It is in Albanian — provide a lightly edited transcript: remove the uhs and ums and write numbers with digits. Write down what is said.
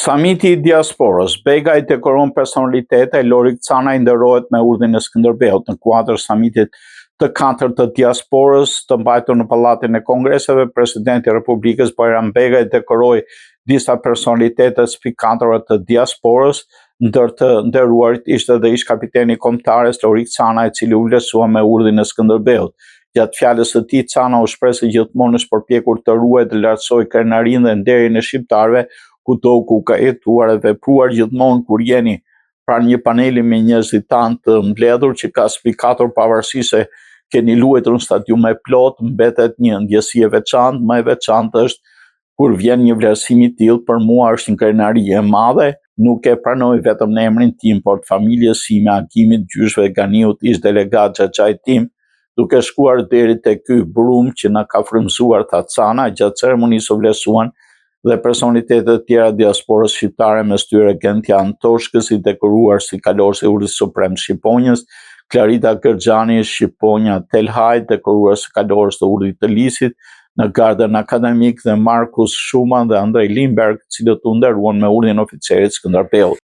Samiti i diasporës, Bega i dekoron personalitete, Lori Cana i nderohet me urdhrin e Skënderbeut në kuadër samitit të 4 të diasporës të mbajtur në Pallatin e Kongreseve. Presidenti i Republikës Bajram Bega i dekoroi disa personalitete spikantore të diasporës, ndër të nderuarit ishte edhe ish kapiteni i kombëtares Lori Cana, i cili u vlerësua me urdhrin e Skënderbeut. Gjatë fjalës së tij, Cana u shpreh se gjithmonë është përpjekur të ruajë dhe lartësojë krenarinë dhe nderin e shqiptarëve kudo ku ka jetuar dhe vepruar gjithmonë kur jeni pranë një paneli me njerëz të mbledhur që ka spikatur pavarësisht se keni luajtur në stadium e plot, mbetet një ndjesi e veçantë. Më e veçantë është kur vjen një vlerësim i tillë, për mua është një krenari e madhe. Nuk e pranoj vetëm në emrin tim, por të familjes sime, Agimit, gjyshve, Ganiut, ish delegat Xhaxhait tim, duke shkuar deri te ky brum që na ka frymëzuar, tha Cana. Gjatë ceremonisë u vlerësuan dhe personalitetet të tjera diasporës shqiptare, mes tyre Gentja Antoshkës, i dekoruar si kalorës e Urdhit Suprem Shqiponjës, Clarita Gërxhani, Shqiponja Telhaj, dekoruar si kalorës të Urdhit të Lisit në Gardën Akademik, dhe Markus Schumann dhe Andrej Limberg, cilët u nderuan me urdhrin e oficerit Skënderbeut.